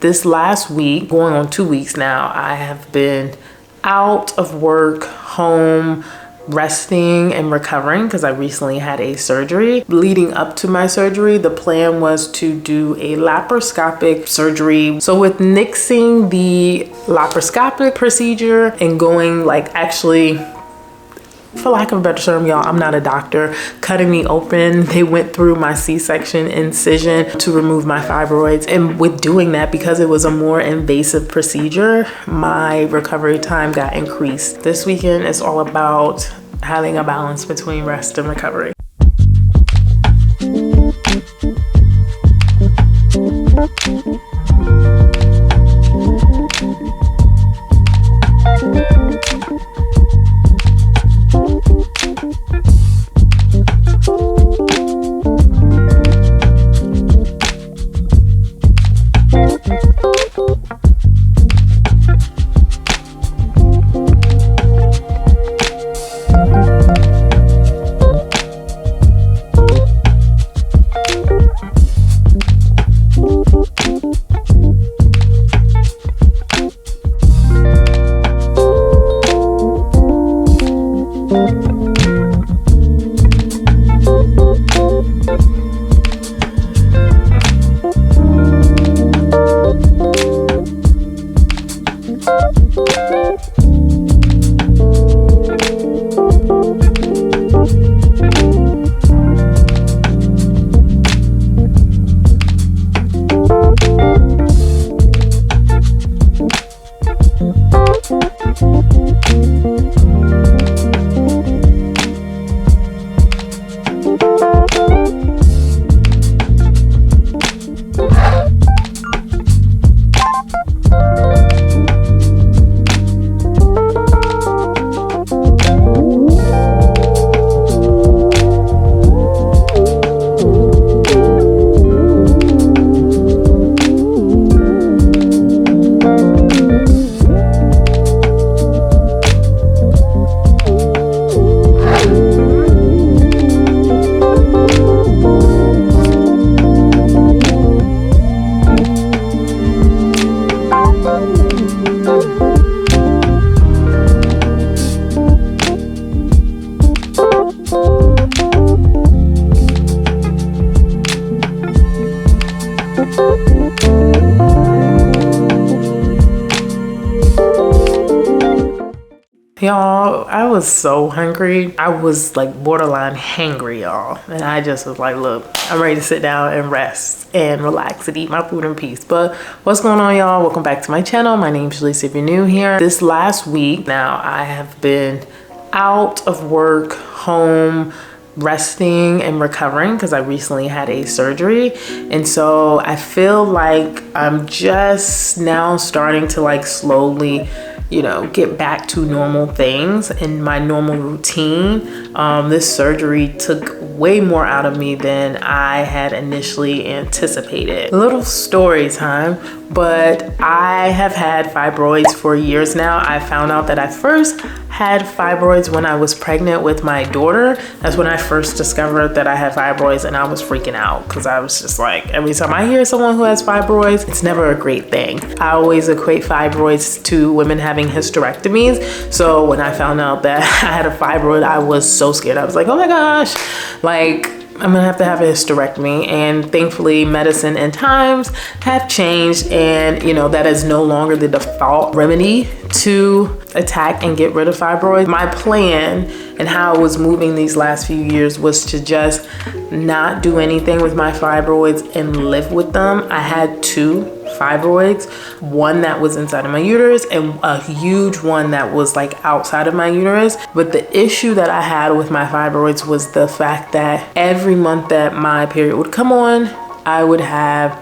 This last week, going on 2 weeks now, I have been out of work, home, resting and recovering because I recently had a surgery. Leading up to my surgery, the plan was to do a laparoscopic surgery. So with nixing the laparoscopic procedure and going actually, for lack of a better term, y'all, I'm not a doctor, cutting me open. They went through my C-section incision to remove my fibroids. And with doing that, because it was a more invasive procedure, my recovery time got increased. This weekend is all about having a balance between rest and recovery. Y'all, I was so hungry. I was borderline hangry, y'all. And I just was like, look, I'm ready to sit down and rest and relax and eat my food in peace. But what's going on, y'all? Welcome back to my channel. My name's Lisa if you're new here. This last week now, I have been out of work, home, resting and recovering because I recently had a surgery. And so I feel like I'm just now starting to slowly get back to normal things and my normal routine. This surgery took way more out of me than I had initially anticipated. A little story time, but I have had fibroids for years now. I found out that I first had fibroids when I was pregnant with my daughter. That's when I first discovered that I had fibroids, and I was freaking out because I was just like, every time I hear someone who has fibroids, it's never a great thing. I always equate fibroids to women having hysterectomies. So when I found out that I had a fibroid, I was so scared. I was like, oh my gosh, I'm gonna have to have a hysterectomy. And thankfully medicine and times have changed, and that is no longer the default remedy to attack and get rid of fibroids. My plan and how I was moving these last few years was to just not do anything with my fibroids and live with them. I had 2 fibroids, one that was inside of my uterus and a huge one that was outside of my uterus. But the issue that I had with my fibroids was the fact that every month that my period would come on, I would have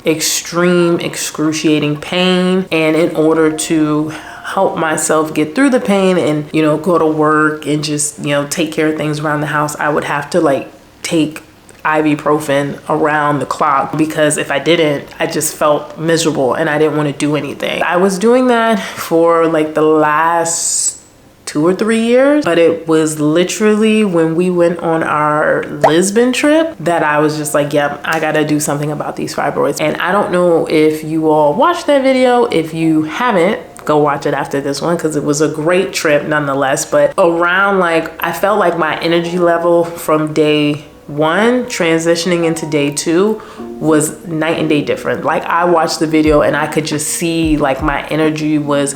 extreme excruciating pain. And in order to help myself get through the pain and go to work and just take care of things around the house, I would have to take ibuprofen around the clock, because if I didn't, I just felt miserable and I didn't want to do anything. I was doing that for the last 2 or 3 years, but it was literally when we went on our Lisbon trip that I was just like, yep, I gotta do something about these fibroids. And I don't know if you all watched that video. If you haven't, go watch it after this one, because it was a great trip nonetheless. But around, like, I felt like my energy level from day 1 transitioning into day 2 was night and day different. Like, I watched the video and I could just see like my energy was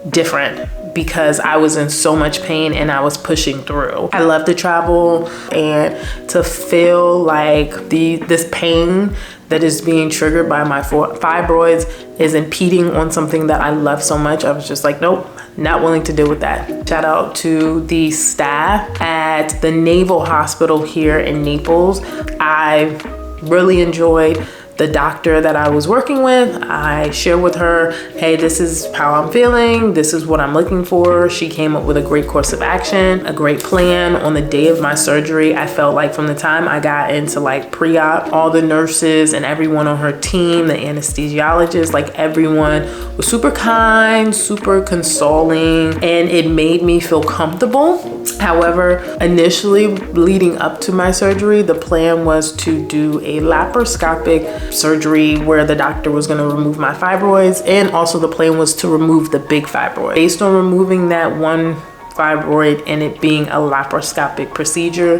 different because I was in so much pain and I was pushing through. I love to travel, and to feel like this pain that is being triggered by my fibroids is impeding on something that I love so much. I was just like, nope, not willing to deal with that. Shout out to the staff at the Naval Hospital here in Naples. I really enjoyed the doctor that I was working with. I shared with her, hey, this is how I'm feeling. This is what I'm looking for. She came up with a great course of action, a great plan. On the day of my surgery, I felt like from the time I got into like pre-op, all the nurses and everyone on her team, the anesthesiologist, like everyone was super kind, super consoling, and it made me feel comfortable. However, initially leading up to my surgery, the plan was to do a laparoscopic surgery where the doctor was going to remove my fibroids, and also the plan was to remove the big fibroid. Based on removing that one fibroid and it being a laparoscopic procedure,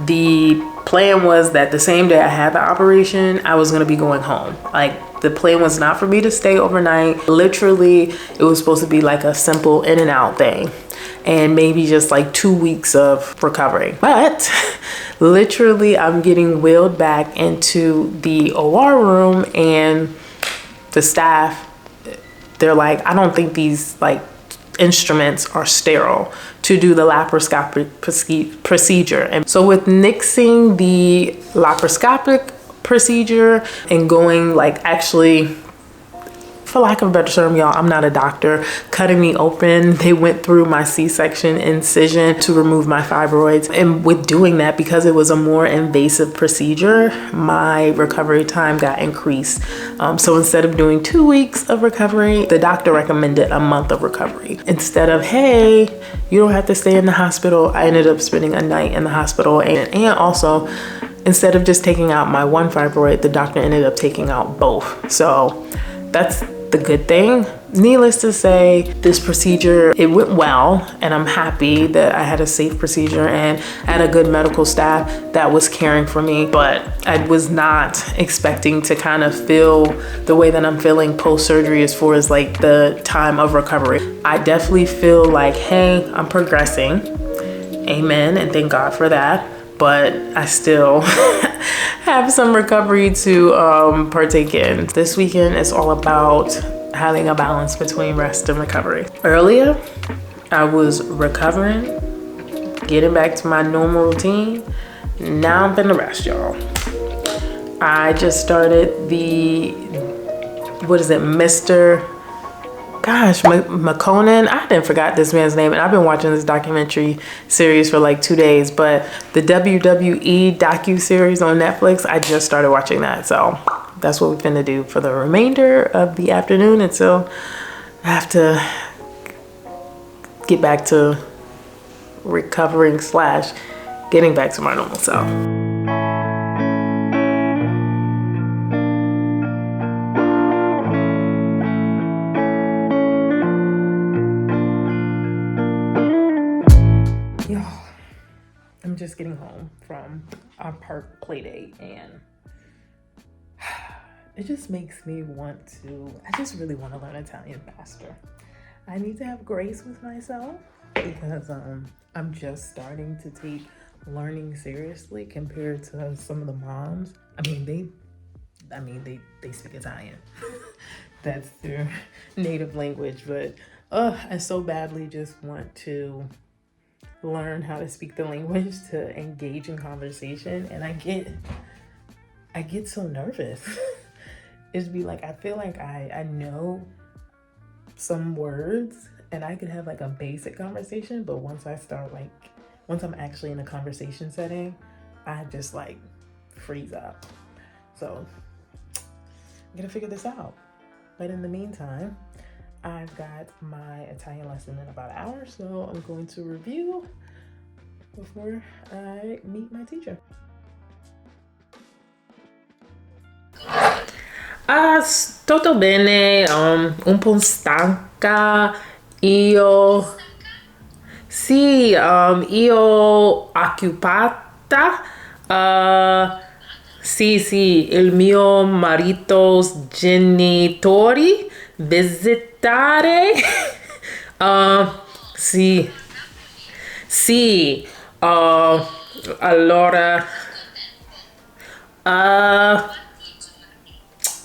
the plan was that the same day I had the operation, I was going to be going home. Like, the plan was not for me to stay overnight. Literally, it was supposed to be like a simple in and out thing, and maybe just like 2 weeks of recovery. But literally, I'm getting wheeled back into the OR room, and the staff, they're like, I don't think these like instruments are sterile to do the laparoscopic procedure. And so with nixing the laparoscopic procedure and going like, actually, for lack of a better term, y'all, I'm not a doctor, cutting me open. They went through my C-section incision to remove my fibroids. And with doing that, because it was a more invasive procedure, my recovery time got increased. So instead of doing 2 weeks of recovery, the doctor recommended a month of recovery. Instead of, hey, you don't have to stay in the hospital, I ended up spending a night in the hospital. And also, instead of just taking out my one fibroid, the doctor ended up taking out both. So that's the good thing. Needless to say, this procedure, it went well, and I'm happy that I had a safe procedure and had a good medical staff that was caring for me. But I was not expecting to kind of feel the way that I'm feeling post-surgery as far as like the time of recovery. I definitely feel like, hey, I'm progressing. Amen, and thank God for that. But I still have some recovery to partake in. This weekend is all about having a balance between rest and recovery. Earlier, I was recovering, getting back to my normal routine. Now I'm finna rest, y'all. I just started the, Mr. McConan. I didn't forgot this man's name, and I've been watching this documentary series for like 2 days, but the WWE docu-series on Netflix, I just started watching that. So that's what we're finna do for the remainder of the afternoon until I have to get back to recovering / getting back to my normal self. I'm just getting home from our park play date, and it just makes me I just really want to learn Italian faster. I need to have grace with myself because I'm just starting to take learning seriously compared to some of the moms. They speak Italian. That's their native language, but I so badly just want to learn how to speak the language to engage in conversation, and I get so nervous. It'd be like, I feel like I know some words and I could have like a basic conversation, but once I'm actually in a conversation setting, I just like freeze up. So I'm gonna figure this out. But in the meantime, I've got my Italian lesson in about an hour, so I'm going to review before I meet my teacher. Tutto bene, un po' stanca. Io sì, io occupata. Sì, il mio marito genitori visitare. Sì, sì. Allora,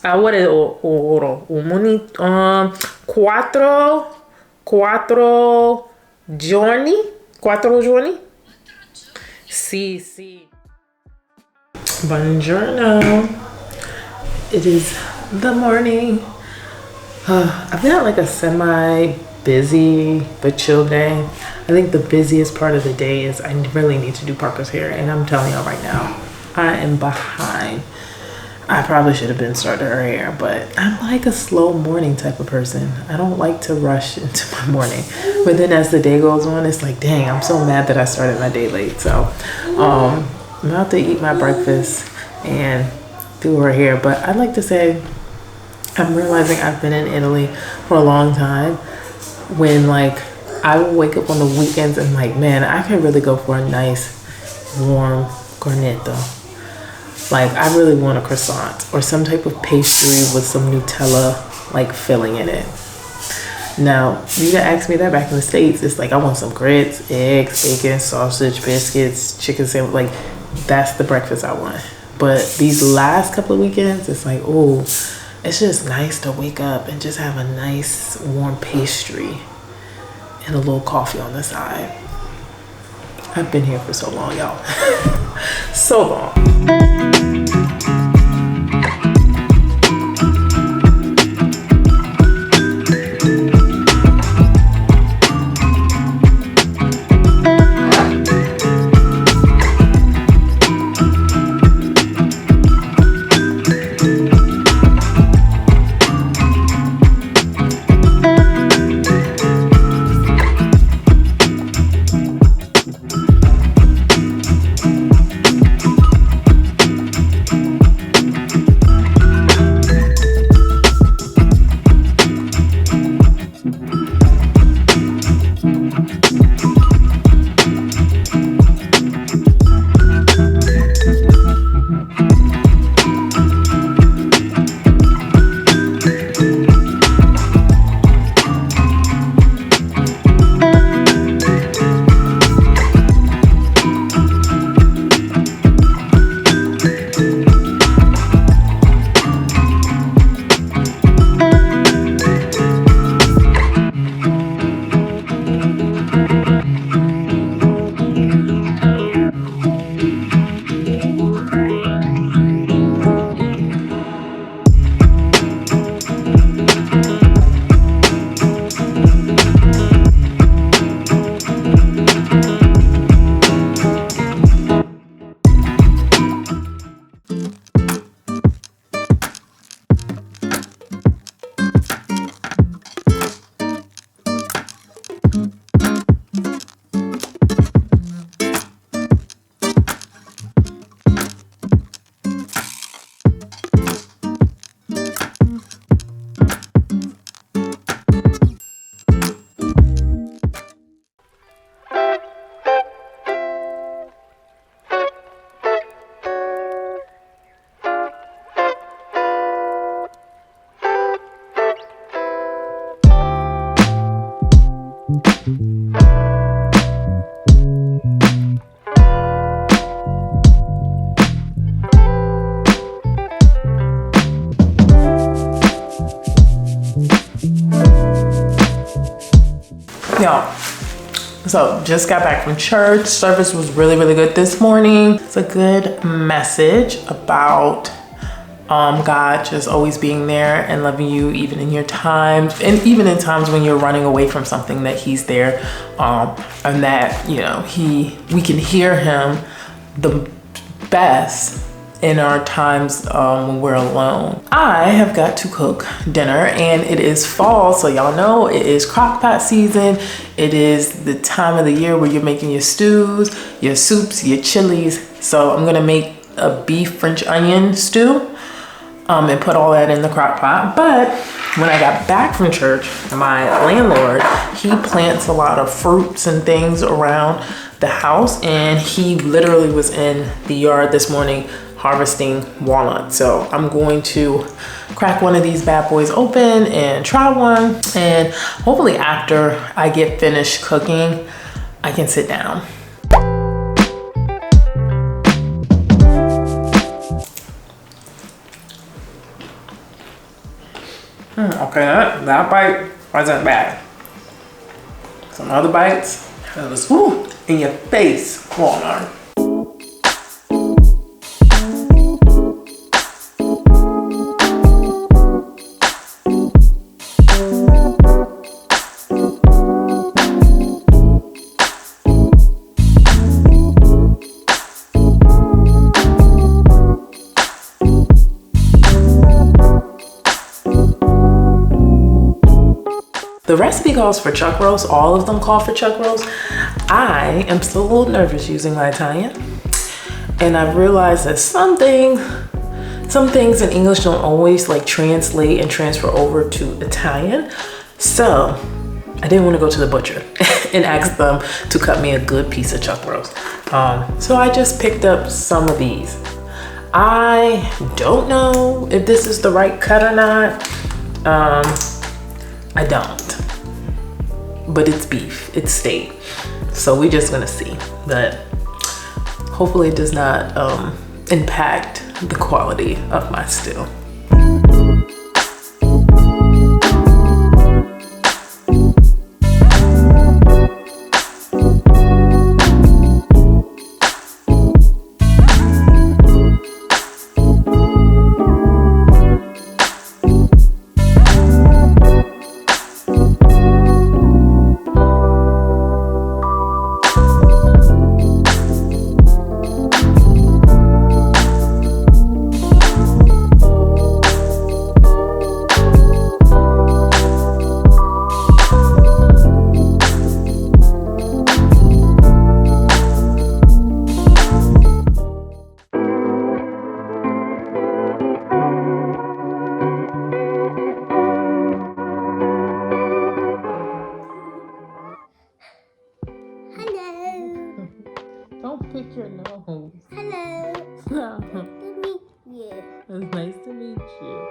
what is oro? Quattro giorni? 4 giorni? Sì. Buongiorno. It is the morning. I've got like a semi-busy but chill day. I think the busiest part of the day is I really need to do Parker's hair, and I'm telling y'all right now, I am behind. I probably should have been starting her hair, but I'm like a slow morning type of person. I don't like to rush into my morning. But then as the day goes on, it's like, dang, I'm so mad that I started my day late. So I'm about to eat my breakfast and do her hair. But I'd like to say I'm realizing I've been in Italy for a long time when like I will wake up on the weekends and like, man, I can really go for a nice warm cornetto. Like I really want a croissant or some type of pastry with some Nutella like filling in it. Now, you can ask me that back in the States. It's like I want some grits, eggs, bacon, sausage, biscuits, chicken sandwich. Like that's the breakfast I want. But these last couple of weekends, it's like, oh, it's just nice to wake up and just have a nice warm pastry and a little coffee on the side. I've been here for so long, y'all. So long. Y'all, so just got back from church. Service was really good this morning. It's a good message about God just always being there and loving you even in your times, and even in times when you're running away from something, that he's there, and that, you know, we can hear him the best in our times when we're alone. I have got to cook dinner, and it is fall, so y'all know it is crock pot season. It is the time of the year where you're making your stews, your soups, your chilies. So I'm gonna make a beef French onion stew and put all that in the crock pot. But when I got back from church, my landlord, he plants a lot of fruits and things around the house, and he literally was in the yard this morning harvesting walnuts. So I'm going to crack one of these bad boys open and try one, and hopefully after I get finished cooking, I can sit down. Okay, that bite wasn't bad. Some other bites, it was woo, in your face, walnut. The recipe calls for chuck roast. All of them call for chuck roast. I am still a little nervous using my Italian. And I've realized that some things in English don't always like translate and transfer over to Italian. So I didn't want to go to the butcher and ask them to cut me a good piece of chuck roast. So I just picked up some of these. I don't know if this is the right cut or not. I don't. But it's beef, it's steak. So we're just gonna see. But hopefully it does not impact the quality of my stew. Don't pick your nose. Hello. Nice to meet you. It's nice to meet you.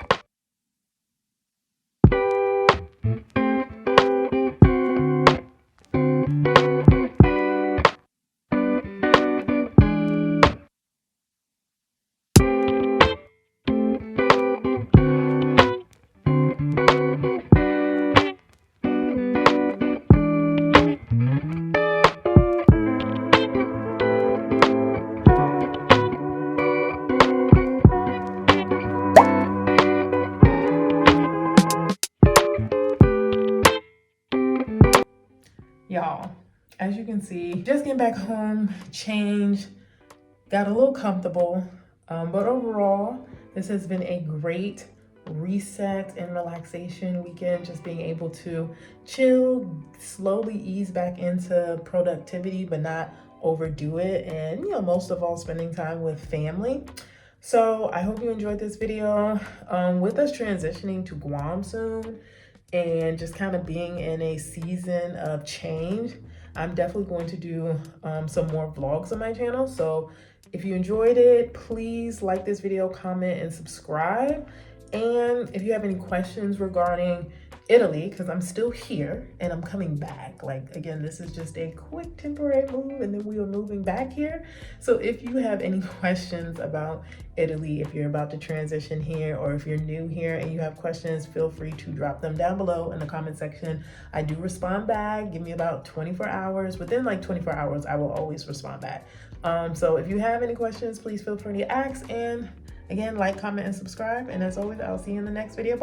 Y'all, as you can see, just getting back home, changed, got a little comfortable, but overall, this has been a great reset and relaxation weekend, just being able to chill, slowly ease back into productivity, but not overdo it, and most of all, spending time with family. So I hope you enjoyed this video. With us transitioning to Guam soon, and just kind of being in a season of change, I'm definitely going to do some more vlogs on my channel. So if you enjoyed it, please like this video, comment, and subscribe. And if you have any questions regarding Italy, because I'm still here and I'm coming back. Like, again, this is just a quick temporary move and then we are moving back here. So if you have any questions about Italy, if you're about to transition here, or if you're new here and you have questions, feel free to drop them down below in the comment section. I do respond back. Give me about 24 hours. Within like 24 hours, I will always respond back. So if you have any questions, please feel free to ask. And again, like, comment, and subscribe. And as always, I'll see you in the next video.